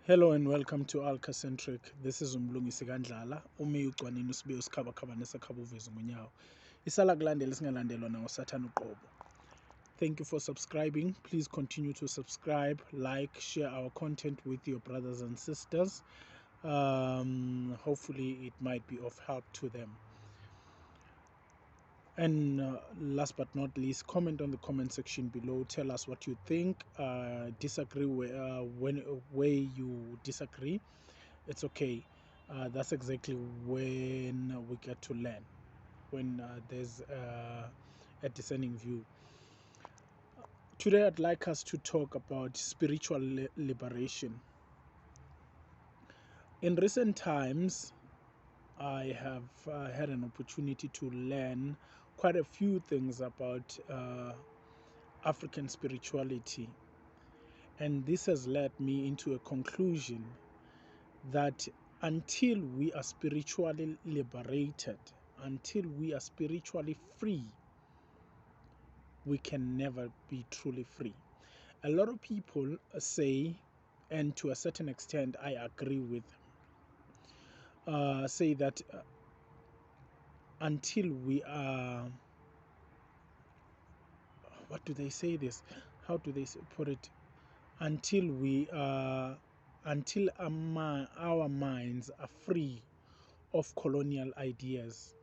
Hello and welcome to Alke-Centric. This is Umlungisi Kandlala. Umi ucwanini usibe usikhaba nesakhaba uveze ngonyawo. Isala kulandela singalandelwa nawo Sathana uqobo. Thank you for subscribing. Please continue to subscribe, like, share our content with your brothers and sisters. Hopefully it might be of help to them. And last but not least, comment on the comment section below. Tell us what you think. Disagree where you disagree. It's okay. That's exactly when we get to learn, when there's a discerning view. Today I'd like us to talk about spiritual liberation. In recent times, I have had an opportunity to learn quite a few things about African spirituality, and this has led me into a conclusion that until we are spiritually liberated, until we are spiritually free, we can never be truly free. A lot of people say, and to a certain extent I agree with them, say that until we are, what do they say this? How do they put it? Until we are, until our minds are free of colonial ideas.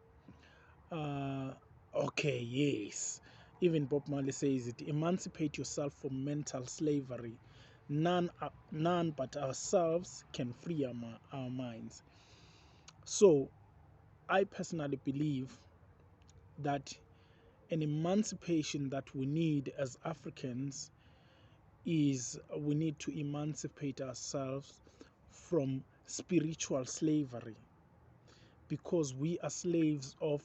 Okay, yes. Even Bob Marley says it. Emancipate yourself from mental slavery. None but ourselves can free our minds. So, I personally believe that an emancipation that we need as Africans is we need to emancipate ourselves from spiritual slavery, because we are slaves of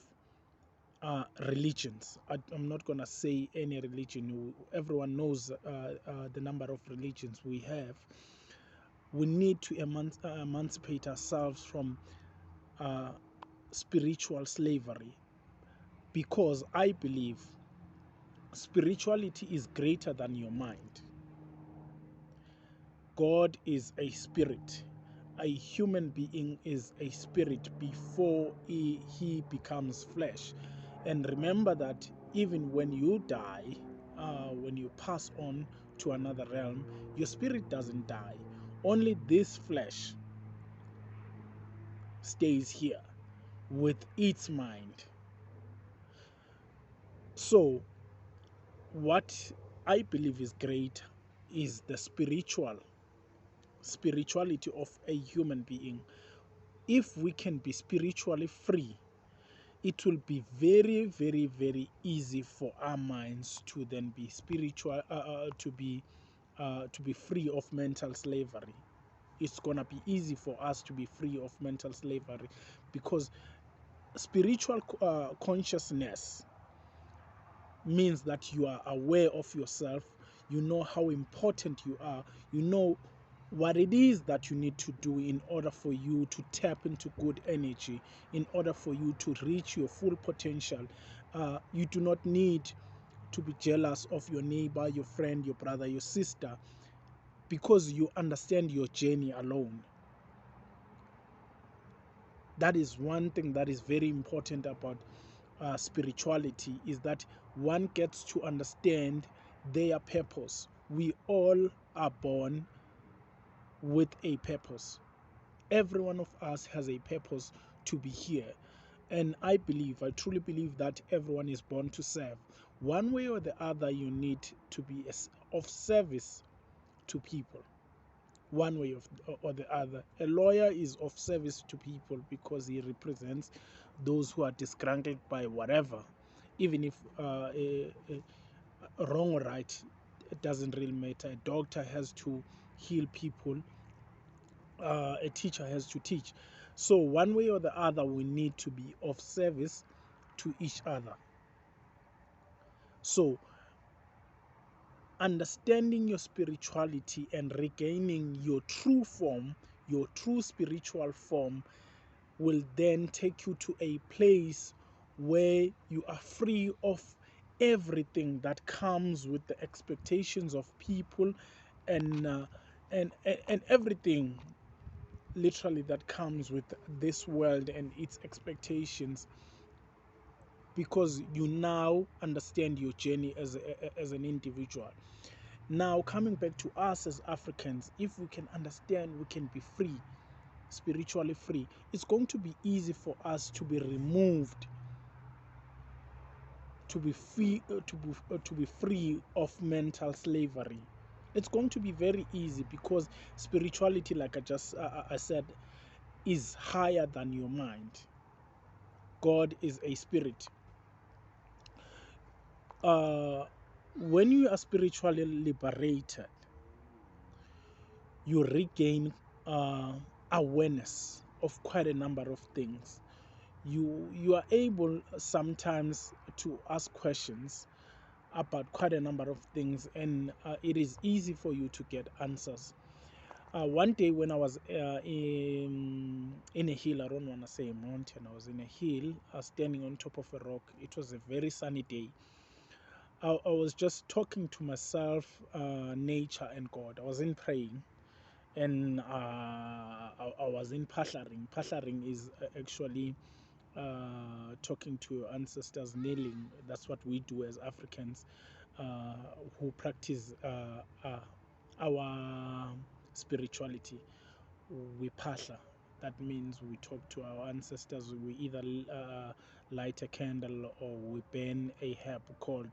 religions. I'm not going to say any religion. Everyone knows the number of religions we have. We need to emancipate ourselves from spiritual slavery, because I believe spirituality is greater than your mind. God is a spirit. A human being is a spirit before he becomes flesh. And remember that even when you die, when you pass on to another realm, your spirit doesn't die. Only this flesh stays here with its mind. So, what I believe is great is the spirituality of a human being. If we can be spiritually free, it will be very, very, very easy for our minds to then be spiritual, to be free of mental slavery. It's gonna be easy for us to be free of mental slavery, because spiritual consciousness means that you are aware of yourself. You know how important you are. You know what it is that you need to do in order for you to tap into good energy, in order for you to reach your full potential. You do not need to be jealous of your neighbor, your friend, your brother, your sister, because you understand your journey alone. That is one thing that is very important about spirituality, is that one gets to understand their purpose. We all are born with a purpose. Every one of us has a purpose to be here. And I truly believe that everyone is born to serve. One way or the other, you need to be of service to people. One way or the other. A lawyer is of service to people because he represents those who are disgruntled by whatever. Even if wrong or right, it doesn't really matter. A doctor has to heal people. A teacher has to teach. So one way or the other, we need to be of service to each other. So understanding your spirituality and regaining your true form, your true spiritual form, will then take you to a place where you are free of everything that comes with the expectations of people and and everything literally that comes with this world and its expectations, because you now understand your journey as an individual. Now, coming back to us as Africans, if we can understand we can be free, spiritually free, it's going to be easy for us to be removed, to be free, to be free of mental slavery. It's going to be very easy, because spirituality, like I said, is higher than your mind. God is a spirit. When you are spiritually liberated, you regain awareness of quite a number of things. You are able sometimes to ask questions about quite a number of things, and it is easy for you to get answers. One day when I was in a hill, I don't want to say a mountain, I was in a hill, standing on top of a rock. It was a very sunny day. I was just talking to myself, nature, and God. I wasn't praying, and I was in pahlaring. Pahlaring is actually talking to your ancestors, kneeling. That's what we do as Africans who practice our spirituality. We phahla. That means we talk to our ancestors. We either light a candle, or we burn a herb called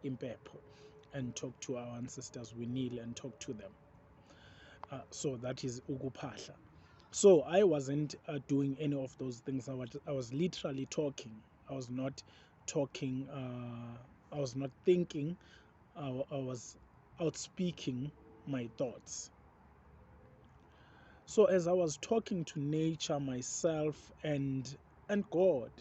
impepo and talk to our ancestors. We kneel and talk to them. So that is ukuphahla. So I wasn't doing any of those things. I was literally talking. I was not talking. I was not thinking. I was out speaking my thoughts. So as I was talking to nature, myself, and God,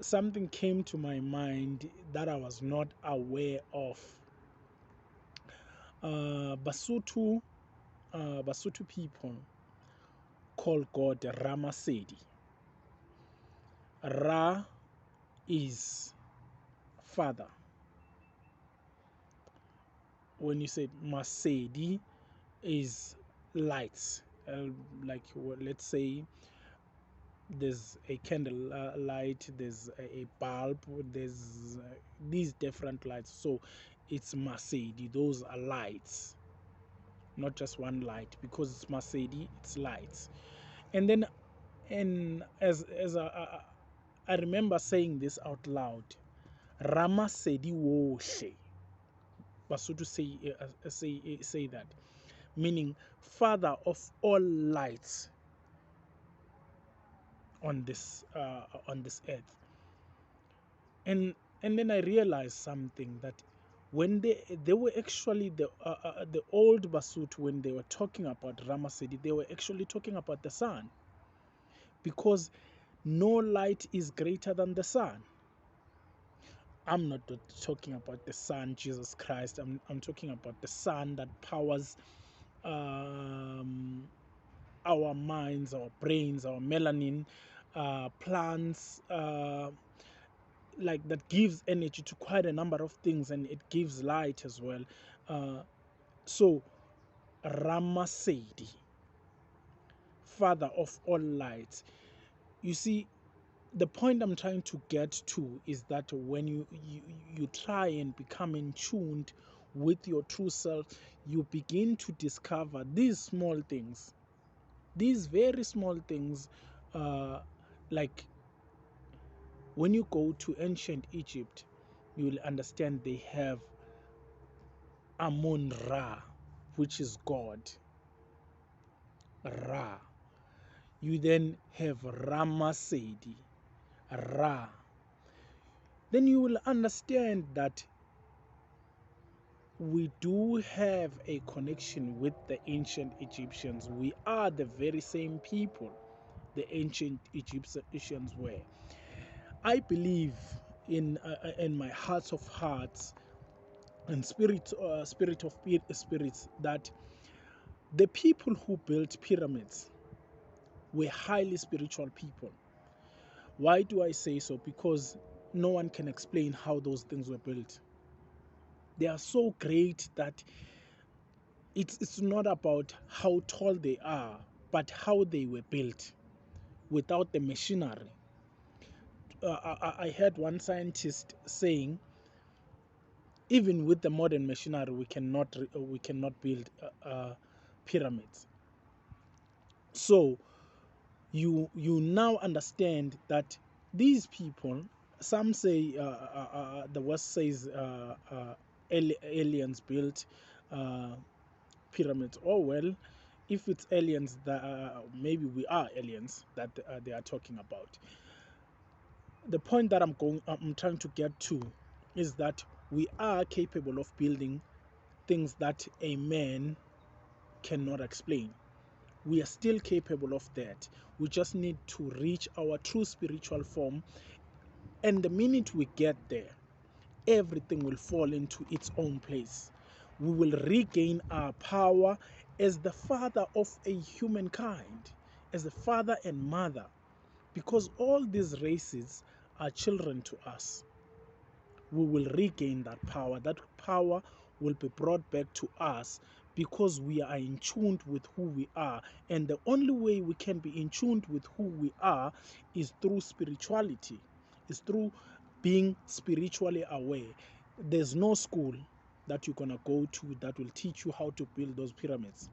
something came to my mind that I was not aware of. Basotho people call God Ramasedi. Ra is father. When you say Masedi is lights, like let's say there's a candle light, there's a bulb, there's these different lights. So it's Masedi. Those are lights, not just one light, because it's Masedi, it's lights. And then, and as I remember saying this out loud, Ramasedi wohle. Basotho say that, meaning father of all lights on this earth. And then I realized something, that when they were actually the old Basotho, when they were talking about Ramasedi, they were actually talking about the sun, because no light is greater than the sun. I'm not talking about the sun, Jesus Christ. I'm talking about the sun that powers our minds, our brains, our melanin, plants, like that gives energy to quite a number of things, and it gives light as well. So Ramasedi, father of all lights. You see, the point I'm trying to get to is that when you try and become in tuned with your true self, you begin to discover these small things, these very small things, like when you go to ancient Egypt, you will understand they have Amun Ra, which is God, Ra. You then have Ramasedi, Ra. Then you will understand that we do have a connection with the ancient Egyptians. We are the very same people the ancient Egyptians were. I believe in my heart of hearts and spirit of spirits that the people who built pyramids were highly spiritual people. Why do I say so? Because no one can explain how those things were built. They are so great that It's not about how tall they are, but how they were built without the machinery. I heard one scientist saying, even with the modern machinery, we cannot build pyramids. So you now understand that these people, some say, the West says aliens built pyramids. Oh well, if it's aliens, maybe we are aliens that they are talking about. The point that I'm trying to get to is that we are capable of building things that a man cannot explain. We are still capable of that. We just need to reach our true spiritual form, and the minute we get there, everything will fall into its own place. We will regain our power as the father of a humankind, as a father and mother, because all these races are children to us. We will regain that power. That power will be brought back to us because we are in tune with who we are. And the only way we can be in tune with who we are is through spirituality, is through being spiritually aware. There's no school that you're going to go to that will teach you how to build those pyramids.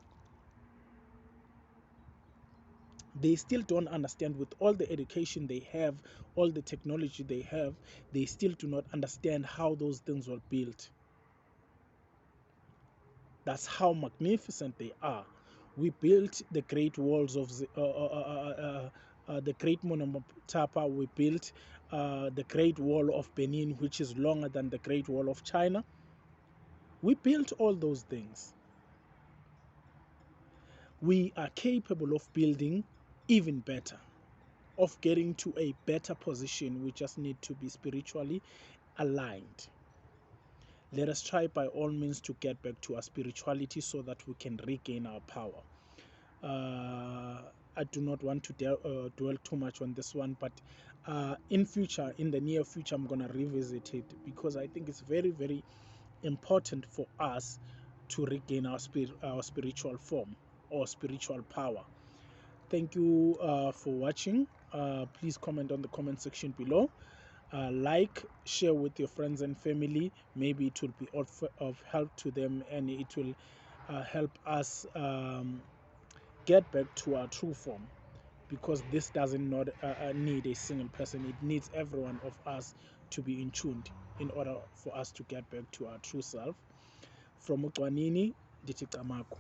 They still don't understand. With all the education they have, all the technology they have, they still do not understand how those things were built. That's how magnificent they are. We built the great walls of the great Monomotapa. We built the Great Wall of Benin, which is longer than the Great Wall of China. We built all those things. We are capable of building even better, of getting to a better position. We just need to be spiritually aligned. Let us try by all means to get back to our spirituality so that we can regain our power. I do not want to dwell too much on this one, but in the near future, I'm going to revisit it because I think it's very, very important for us to regain our spiritual form or spiritual power. Thank you for watching. Please comment on the comment section below. Like, share with your friends and family. Maybe it will be of help to them, and it will help us get back to our true form, because this doesn't not need a single person. It needs every one of us to be in tuned in order for us to get back to our true self. From Ucwanini, Diti Kamako.